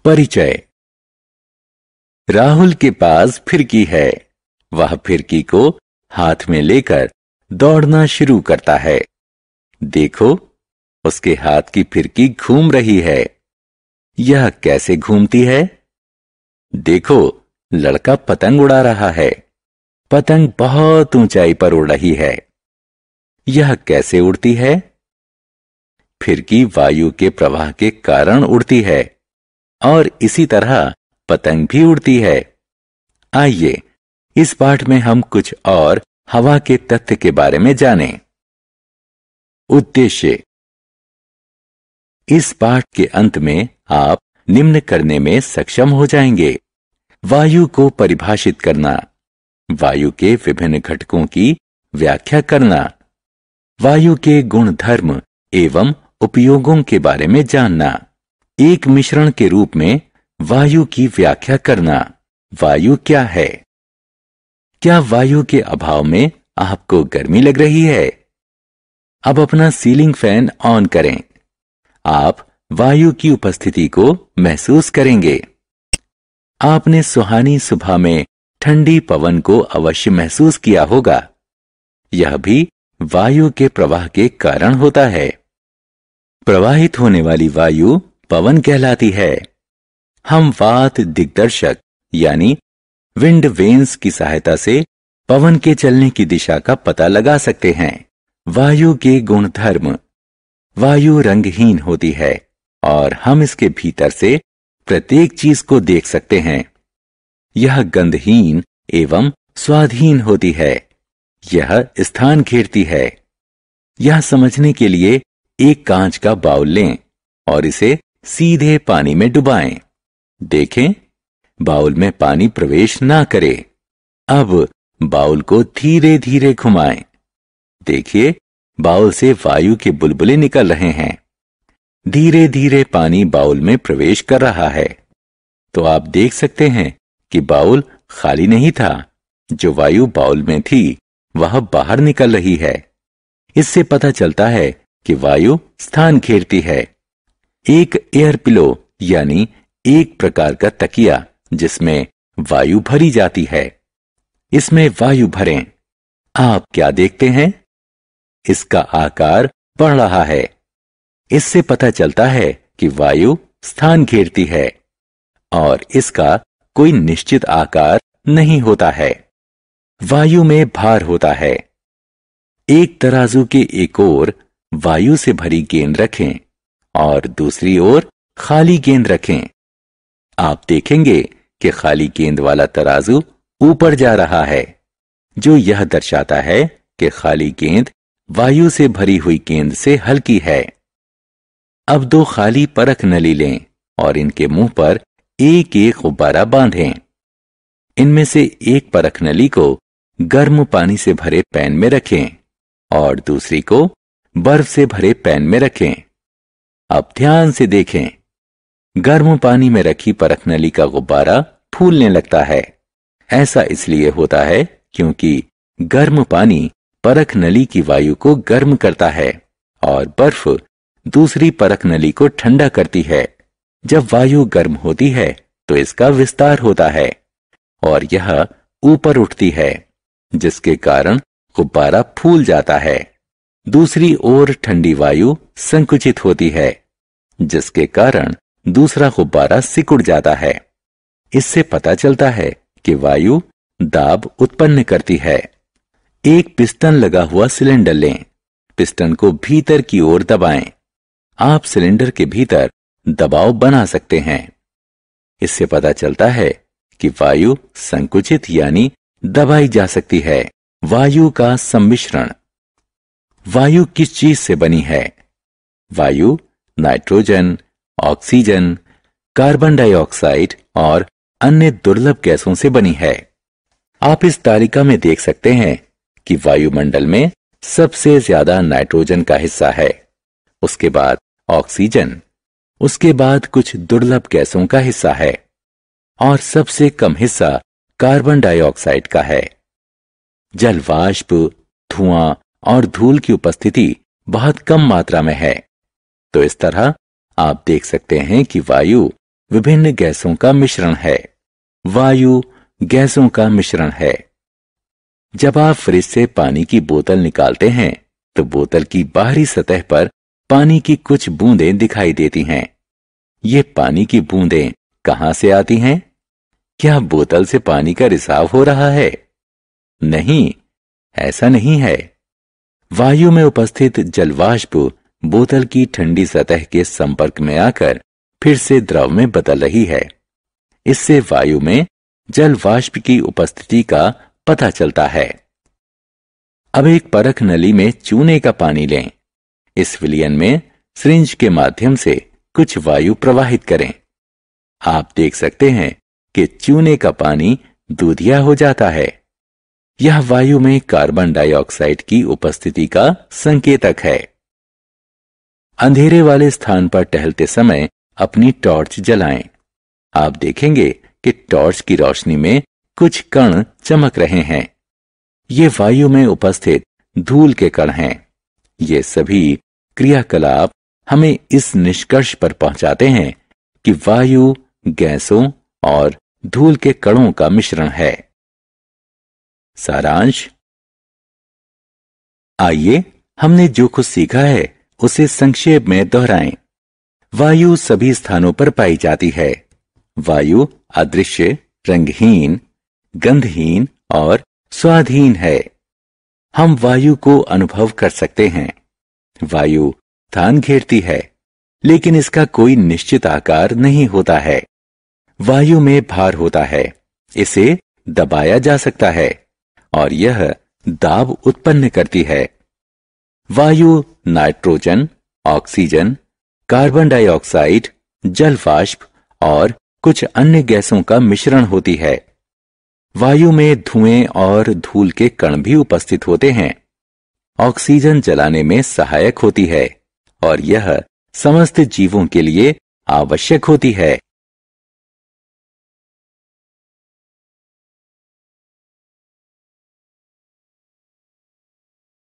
परिचय। राहुल के पास फिरकी है। वह फिरकी को हाथ में लेकर दौड़ना शुरू करता है। देखो, उसके हाथ की फिरकी घूम रही है। यह कैसे घूमती है? देखो, लड़का पतंग उड़ा रहा है। पतंग बहुत ऊंचाई पर उड़ रही है। यह कैसे उड़ती है? फिरकी वायु के प्रवाह के कारण उड़ती है और इसी तरह पतंग भी उड़ती है। आइए, इस पाठ में हम कुछ और हवा के तत्व के बारे में जानें। उद्देश्य। इस पाठ के अंत में आप निम्न करने में सक्षम हो जाएंगे: वायु को परिभाषित करना, वायु के विभिन्न घटकों की व्याख्या करना, वायु के गुण धर्म एवं उपयोगों के बारे में जानना, एक मिश्रण के रूप में वायु की व्याख्या करना। वायु क्या है? क्या वायु के अभाव में आपको गर्मी लग रही है? अब अपना सीलिंग फैन ऑन करें। आप वायु की उपस्थिति को महसूस करेंगे। आपने सुहानी सुबह में ठंडी पवन को अवश्य महसूस किया होगा। यह भी वायु के प्रवाह के कारण होता है। प्रवाहित होने वाली वायु पवन कहलाती है। हम वात दिग्दर्शक यानी विंड वेन्स की सहायता से पवन के चलने की दिशा का पता लगा सकते हैं। वायु के गुण धर्म। वायु रंगहीन होती है और हम इसके भीतर से प्रत्येक चीज को देख सकते हैं। यह गंधहीन एवं स्वादहीन होती है। यह स्थान घेरती है। यह समझने के लिए एक कांच का बाउल लें और इसे सीधे पानी में डुबाएं। देखें, बाउल में पानी प्रवेश ना करे। अब बाउल को धीरे धीरे घुमाएं। देखिए, बाउल से वायु के बुलबुले निकल रहे हैं। धीरे धीरे पानी बाउल में प्रवेश कर रहा है। तो आप देख सकते हैं कि बाउल खाली नहीं था। जो वायु बाउल में थी वह बाहर निकल रही है। इससे पता चलता है कि वायु स्थान घेरती है। एक एयर पिलो यानी एक प्रकार का तकिया जिसमें वायु भरी जाती है। इसमें वायु भरें। आप क्या देखते हैं? इसका आकार बढ़ रहा है। इससे पता चलता है कि वायु स्थान घेरती है और इसका कोई निश्चित आकार नहीं होता है। वायु में भार होता है। एक तराजू के एक ओर वायु से भरी गेंद रखें और दूसरी ओर खाली गेंद रखें। आप देखेंगे कि खाली गेंद वाला तराजू ऊपर जा रहा है, जो यह दर्शाता है कि खाली गेंद वायु से भरी हुई गेंद से हल्की है। अब दो खाली परख नली लें और इनके मुंह पर एक एक गुब्बारा बांधें। इनमें से एक परख नली को गर्म पानी से भरे पैन में रखें और दूसरी को बर्फ से भरे पैन में रखें। अब ध्यान से देखें। गर्म पानी में रखी परख नली का गुब्बारा फूलने लगता है। ऐसा इसलिए होता है क्योंकि गर्म पानी परख नली की वायु को गर्म करता है और बर्फ दूसरी परख नली को ठंडा करती है। जब वायु गर्म होती है तो इसका विस्तार होता है और यह ऊपर उठती है, जिसके कारण गुब्बारा फूल जाता है। दूसरी ओर ठंडी वायु संकुचित होती है, जिसके कारण दूसरा गुब्बारा सिकुड़ जाता है। इससे पता चलता है कि वायु दाब उत्पन्न करती है। एक पिस्टन लगा हुआ सिलेंडर लें। पिस्टन को भीतर की ओर दबाएं। आप सिलेंडर के भीतर दबाव बना सकते हैं। इससे पता चलता है कि वायु संकुचित यानी दबाई जा सकती है। वायु का सम्मिश्रण। वायु किस चीज से बनी है? वायु नाइट्रोजन, ऑक्सीजन, कार्बन डाइऑक्साइड और अन्य दुर्लभ गैसों से बनी है। आप इस तालिका में देख सकते हैं कि वायुमंडल में सबसे ज्यादा नाइट्रोजन का हिस्सा है, उसके बाद ऑक्सीजन, उसके बाद कुछ दुर्लभ गैसों का हिस्सा है और सबसे कम हिस्सा कार्बन डाइऑक्साइड का है। जलवाष्प, धुआं और धूल की उपस्थिति बहुत कम मात्रा में है। तो इस तरह आप देख सकते हैं कि वायु विभिन्न गैसों का मिश्रण है। वायु गैसों का मिश्रण है। जब आप फ्रिज से पानी की बोतल निकालते हैं तो बोतल की बाहरी सतह पर पानी की कुछ बूंदें दिखाई देती हैं। ये पानी की बूंदें कहां से आती हैं? क्या बोतल से पानी का रिसाव हो रहा है? नहीं, ऐसा नहीं है। वायु में उपस्थित जलवाष्प बोतल की ठंडी सतह के संपर्क में आकर फिर से द्रव में बदल रही है। इससे वायु में जलवाष्प की उपस्थिति का पता चलता है। अब एक परख नली में चूने का पानी लें। इस विलयन में सिरिंज के माध्यम से कुछ वायु प्रवाहित करें। आप देख सकते हैं कि चूने का पानी दूधिया हो जाता है। यह वायु में कार्बन डाइऑक्साइड की उपस्थिति का संकेतक है। अंधेरे वाले स्थान पर टहलते समय अपनी टॉर्च जलाएं। आप देखेंगे कि टॉर्च की रोशनी में कुछ कण चमक रहे हैं। ये वायु में उपस्थित धूल के कण हैं। ये सभी क्रियाकलाप हमें इस निष्कर्ष पर पहुंचाते हैं कि वायु गैसों और धूल के कणों का मिश्रण है। सारांश। आइए हमने जो कुछ सीखा है उसे संक्षेप में दोहराएं। वायु सभी स्थानों पर पाई जाती है। वायु अदृश्य, रंगहीन, गंधहीन और स्वादहीन है। हम वायु को अनुभव कर सकते हैं। वायु स्थान घेरती है, लेकिन इसका कोई निश्चित आकार नहीं होता है। वायु में भार होता है, इसे दबाया जा सकता है और यह दाब उत्पन्न करती है। वायु नाइट्रोजन, ऑक्सीजन, कार्बन डाइऑक्साइड, जलवाष्प और कुछ अन्य गैसों का मिश्रण होती है। वायु में धुएं और धूल के कण भी उपस्थित होते हैं। ऑक्सीजन जलाने में सहायक होती है और यह समस्त जीवों के लिए आवश्यक होती है।